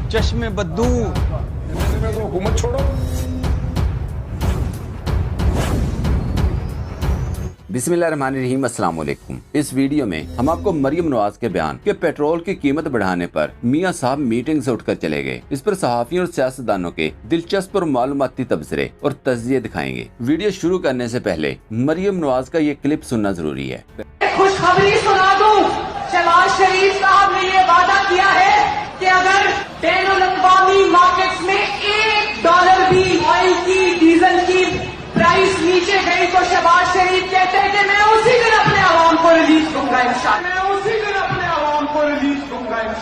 चश्मे बद्दू। हुकूमत छोड़ो। बिस्मिल्लाहिर्रहमानिर्रहीम, अस्सलाम वालेकुम। इस वीडियो में हम आपको मरियम नवाज के बयान कि पेट्रोल की कीमत बढ़ाने पर मियां साहब मीटिंग से उठकर चले गए, इस पर सहाफियों और सियासतदानों के दिलचस्प और मालूमाती तबसरे और तज्जिये दिखाएंगे। वीडियो शुरू करने से पहले मरियम नवाज का ये क्लिप सुनना जरूरी है। खुशखबरी सुना दूं, शहबाज शरीफ साहब ने ये वादा किया है कि अगर बैनुल-अक़वामी मार्केट्स में $1 भी ऑयल की, डीजल की प्राइस नीचे गई तो शहबाज शरीफ कहते हैं कि मैं उसी दिन अपने आवाम को रिलीज दूंगा इंशाअल्लाह।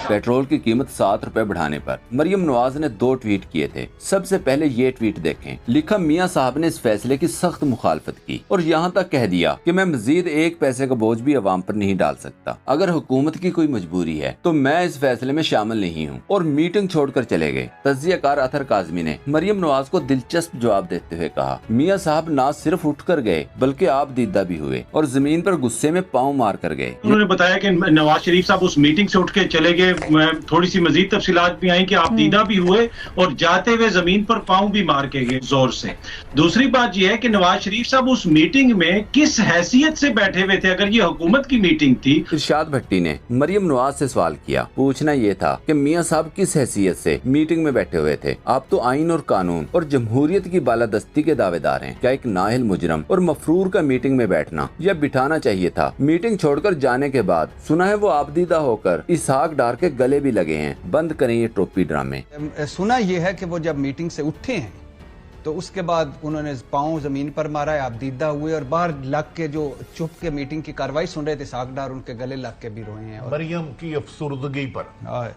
पेट्रोल की कीमत ₹7 बढ़ाने पर मरियम नवाज ने 2 ट्वीट किए थे। सबसे पहले ये ट्वीट देखें। लिखा, मियां साहब ने इस फैसले की सख्त मुखालफत की और यहाँ तक कह दिया कि मैं मजीद 1 पैसे का बोझ भी अवाम पर नहीं डाल सकता। अगर हुकूमत की कोई मजबूरी है तो मैं इस फैसले में शामिल नहीं हूँ, और मीटिंग छोड़कर चले गए। तज्जियाकार अतर काज़मी ने मरियम नवाज को दिलचस्प जवाब देते हुए कहा, मियां साहब न सिर्फ उठ कर गए बल्कि आप दीदा भी हुए और जमीन पर गुस्से में पाँव मार कर गए। उन्होंने बताया कि नवाज शरीफ साहब उस मीटिंग से उठ के चले गए। थोड़ी सी मजीद तफसीलात भी आई कि आप दीदा भी हुए और जाते हुए जमीन पर पाँव भी मार के गए जोर से। दूसरी बात यह है कि नवाज शरीफ साहब उस मीटिंग में किस हैसियत से बैठे हुए थे? अगर ये हुकूमत की मीटिंग थी। इरशाद भट्टी ने मरियम नवाज से सवाल किया। पूछना ये था कि मियां साहब किस हैसियत से मीटिंग में बैठे हुए थे? आप तो आइन और कानून और जमहूरियत की बालादस्ती के दावेदार हैं। क्या एक नाहिल मुजरम और मफरूर का मीटिंग में बैठना या बिठाना चाहिए था? मीटिंग छोड़कर जाने के बाद सुना है वो आबदीदा होकर इसहाक डार के गले भी लगे हैं। बंद करें ये टोपी ड्रामे। सुना ये है कि वो जब मीटिंग से उठे हैं तो उसके बाद उन्होंने पाँव जमीन पर मारा है, आप दीदा हुए और बाहर लग के जो चुप के मीटिंग की कार्रवाई सुन रहे थे, सागडार उनके गले लग के भी रोए हैं। मरियम की अफसुर्दगी पर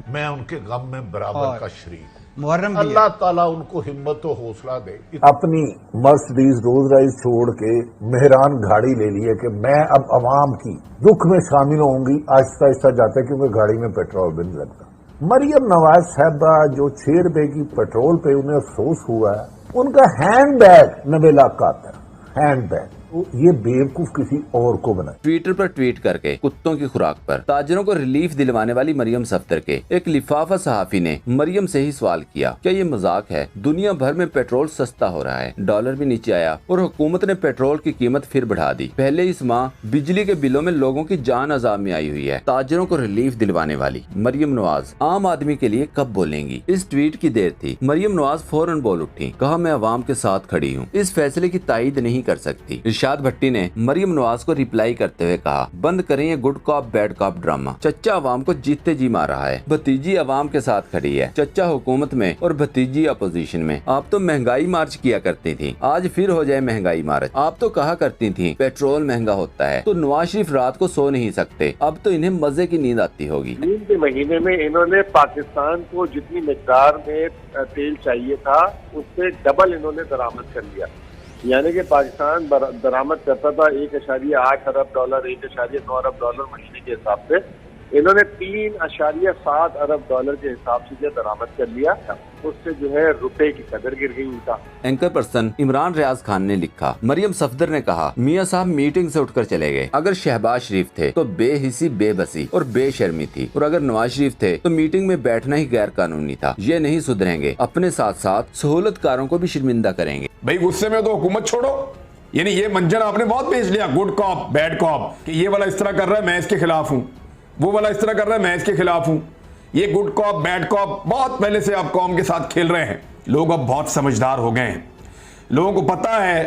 मैं उनके गम में बराबर का शरीक हूँ। मुहर्रम भी अल्लाह ताला उनको हिम्मत और हौसला दे। अपनी मर्सिडीज रोज राइज छोड़ के मेहरान गाड़ी ले ली है कि मैं अब अवाम की दुख में शामिल होंगी। आहिस्ता आहिस्ता जाता है क्योंकि गाड़ी में पेट्रोल भी नहीं लगता। मरियम नवाज साहबा जो ₹6 की पेट्रोल पे उन्हें अफसोस हुआ है, उनका हैंड बैग नवेला का था। हैंड बैग तो ये बेवकूफ किसी और को बना। ट्विटर पर ट्वीट करके कुत्तों की खुराक पर ताजरों को रिलीफ दिलवाने वाली मरियम सफदर के एक लिफाफा सहाफी ने मरियम से ही सवाल किया, क्या ये मजाक है? दुनिया भर में पेट्रोल सस्ता हो रहा है, डॉलर भी नीचे आया और हुकूमत ने पेट्रोल की कीमत फिर बढ़ा दी। पहले इस माह बिजली के बिलों में लोगों की जान अजाब में आई हुई है। ताजरों को रिलीफ दिलवाने वाली मरियम नवाज आम आदमी के लिए कब बोलेंगी? इस ट्वीट की देर थी। मरियम नवाज फौरन बोल उठी, कहा मैं अवाम के साथ खड़ी हूँ, इस फैसले की तायीद नहीं कर सकती। इरशाद भट्टी ने मरियम नवाज को रिप्लाई करते हुए कहा, बंद करें ये good cop bad cop drama. चच्चा अवाम को जीते जी मार रहा है, भतीजी अवाम के साथ खड़ी है। चच्चा हुकूमत में और भतीजी अपोजिशन में। आप तो महंगाई मार्च किया करती थी, आज फिर हो जाए महंगाई मार्च। आप तो कहा करती थी पेट्रोल महंगा होता है तो नवाज शरीफ रात को सो नहीं सकते, अब तो इन्हें मजे की नींद आती होगी। जून के महीने में इन्होंने पाकिस्तान को जितनी मिकदार में तेल चाहिए था उससे डबल इन्होंने दरामद कर लिया। यानी कि पाकिस्तान दरामद करता था $1.8 अरब, $1.9 अरब महीने के हिसाब से। इन्होंने $3.7 अरब के हिसाब से जो दरामद कर लिया, उससे जो है रुपए की कदर गिर गई उनका। एंकर पर्सन इमरान रियाज खान ने लिखा, मरियम सफदर ने कहा, मियां साहब मीटिंग से उठकर चले गए। अगर शहबाज शरीफ थे तो बेहिसी, बेबसी और बेशर्मी थी, और अगर नवाज शरीफ थे तो मीटिंग में बैठना ही गैर कानूनी था। ये नहीं सुधरेंगे, अपने साथ साथ सहूलतकारों को भी शर्मिंदा करेंगे। भाई गुस्से में तो हुकूमत छोड़ो। यानी ये मंजर आपने बहुत पेश लिया, गुड कॉप बैड कॉप, कि ये वाला इस तरह कर रहा है मैं इसके खिलाफ हूँ, वो वाला इस तरह कर रहा है मैं इसके खिलाफ हूँ। ये गुड कॉप बैड कॉप बहुत पहले से आप कौम के साथ खेल रहे हैं। लोग अब बहुत समझदार हो गए हैं, लोगों को पता है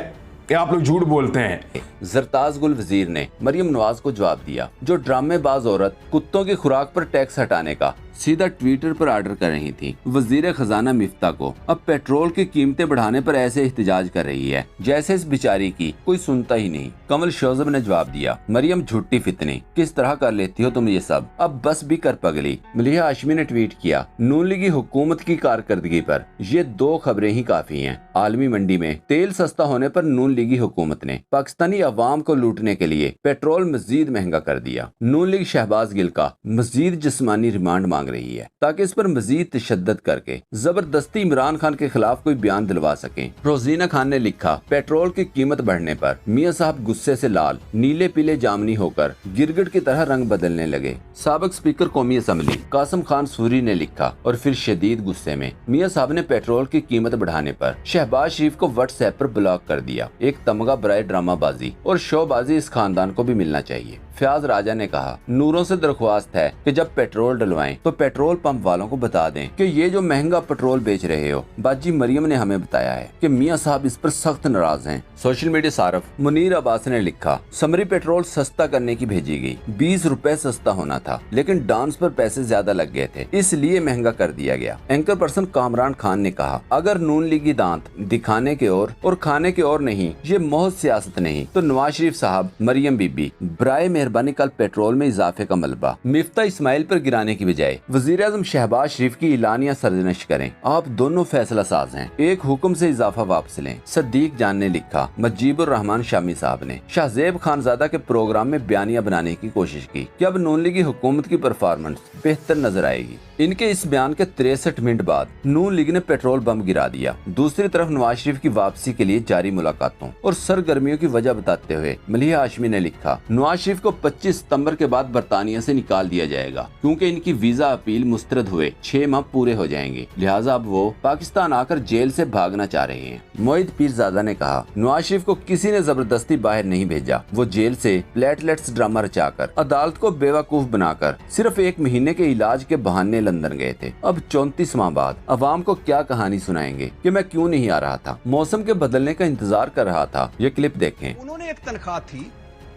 कि आप लोग झूठ बोलते हैं। जरताज गुल वजीर ने मरियम नवाज को जवाब दिया, जो ड्रामेबाज औरत कुत्तों की खुराक पर टैक्स हटाने का सीधा ट्विटर पर ऑर्डर कर रही थी। वजीर खजाना मिफ्ता को अब पेट्रोल की कीमतें बढ़ाने पर ऐसे एहतजाज कर रही है जैसे इस बेचारी की कोई सुनता ही नहीं। कमल शोजब ने जवाब दिया, मरियम झूठी फितनी, किस तरह कर लेती हो तुम ये सब, अब बस भी कर पगली। मलिहा हाशमी ने ट्वीट किया, नून लीगी हुकूमत की कारकर्दगी पर ये 2 खबरें ही काफी हैं। आलमी मंडी में तेल सस्ता होने पर नून लीगी हुकूमत ने पाकिस्तानी अवाम को लूटने के लिए पेट्रोल मजीद महंगा कर दिया। नून लीग शहबाज गिल का मजीद जिस्मानी रिमांड मांग रही है ताकि इस पर मजीद तशद्दुद करके जबरदस्ती इमरान खान के खिलाफ कोई बयान दिलवा सकें। रोजीना खान ने लिखा, पेट्रोल की कीमत बढ़ने पर मियां साहब गुस्से से लाल, नीले पीले जामनी होकर गिरगिट की तरह रंग बदलने लगे। साबिक स्पीकर कौमी असम्बली कासिम खान सूरी ने लिखा, और फिर शदीद गुस्से में मियां साहब ने पेट्रोल की कीमत बढ़ाने पर शहबाज शरीफ को व्हाट्सएप पर ब्लॉक कर दिया। एक तमगा बराए ड्रामाबाजी और शोबाजी इस खानदान को भी मिलना चाहिए। फयाज राजा ने कहा, नूरों से दरख्वास्त है कि जब पेट्रोल डलवाएं तो पेट्रोल पंप वालों को बता दें कि ये जो महंगा पेट्रोल बेच रहे हो। बाजी मरियम ने हमें बताया है कि मियां साहब इस पर सख्त नाराज हैं। सोशल मीडिया सारफ मुनीर अब्बास ने लिखा, समरी पेट्रोल सस्ता करने की भेजी गई, 20 रुपए सस्ता होना था लेकिन डांस पर पैसे ज्यादा लग गए थे इसलिए महंगा कर दिया गया। एंकर पर्सन कामरान खान ने कहा, अगर नून लीगी दांत दिखाने के और खाने के और नहीं, ये मोहत सियासत नहीं तो नवाज शरीफ साहब, मरियम बीबी बराए मेहरबानी कल पेट्रोल में इजाफे का मलबा मिफ्ता इस्माइल पर गिराने की बजाय वजीर आजम शहबाज शरीफ की इलानिया सरजनश करें। आप दोनों फैसला साज हैं, एक हुक्म से इजाफा वापस लें। सदीक जान ने लिखा, मजीबुर रहमान शामी साहब ने शाहजेब खानजादा के प्रोग्राम में बयानिया बनाने की कोशिश की कि अब नून लीगी हुकूमत की परफॉर्मेंस बेहतर नजर आएगी। इनके इस बयान के 63 मिनट बाद नून लीग ने पेट्रोल बम गिरा दिया। दूसरी तरफ नवाज शरीफ की वापसी के लिए जारी मुलाकातों और सरगर्मियों की वजह बताते हुए मलिहा हाशमी ने लिखा, नवाज शरीफ को 25 सितंबर के बाद बरतानिया से निकाल दिया जाएगा क्योंकि इनकी वीजा अपील मुस्तरद हुए 6 माह पूरे हो जाएंगे, लिहाजा अब वो पाकिस्तान आकर जेल से भागना चाह रहे हैं। मोहित पीरजादा ने कहा, नवाज शरीफ को किसी ने जबरदस्ती बाहर नहीं भेजा, वो जेल से प्लेटलेट्स ड्रामा रचाकर अदालत को बेवकूफ बनाकर सिर्फ 1 महीने के इलाज के बहाने लंदन गए थे। अब 34 माह बाद अवाम को क्या कहानी सुनाएंगे कि मैं क्यों नहीं आ रहा था, मौसम के बदलने का इंतजार कर रहा था। ये क्लिप देखें। उन्होंने एक तनख्वाह थी,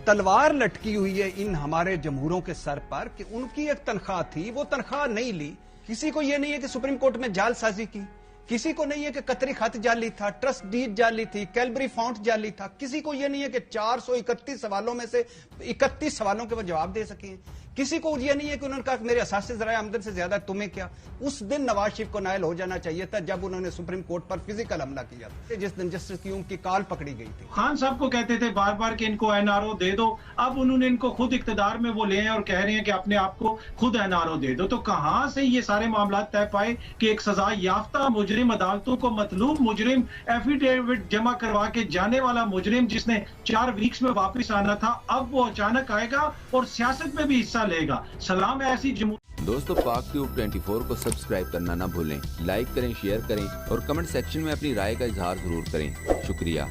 तलवार लटकी हुई है इन हमारे जमहूरों के सर पर कि उनकी एक तनख्वाह थी, वो तनख्वाह नहीं ली। किसी को ये नहीं है कि सुप्रीम कोर्ट में जालसाजी की, किसी को नहीं है कि कतरी खत जाली था, ट्रस्ट डीड जाली थी, कैलबरी फाउंट जाली था, किसी को ये नहीं है कि 431 सवालों में से 31 सवालों के वो जवाब दे सके, किसी को ये नहीं है कि उन्होंने कहा मेरे असासे ज़राए आमदन से ज्यादा तुम्हें क्या। उस दिन नवाज शरीफ को नायल हो जाना चाहिए था जब उन्होंने सुप्रीम कोर्ट पर फिजिकल हमला किया था, जिस दिन जस्टिस क्यूम की काल पकड़ी गई थी। खान साहब को कहते थे बार बार कि इनको एनआरओ दे दो, अब उन्होंने इनको खुद इख्तिदार में वो ले हैं और कह रहे हैं कि अपने आप को खुद एनआरओ दे दो। तो कहां से ये सारे मामला तय पाए कि एक सजा याफ्ता मुजरिम अदालतों को मतलूब मुजरिम एफिडेविट जमा करवा के जाने वाला मुजरिम जिसने 4 वीक्स में वापस आना था, अब वो अचानक आएगा और सियासत में भी हिस्सा लेगा। सलाम है ऐसी दोस्तों, पाक ट्यूब 24 को सब्सक्राइब करना ना भूलें, लाइक करें, शेयर करें और कमेंट सेक्शन में अपनी राय का इजहार जरूर करें। शुक्रिया।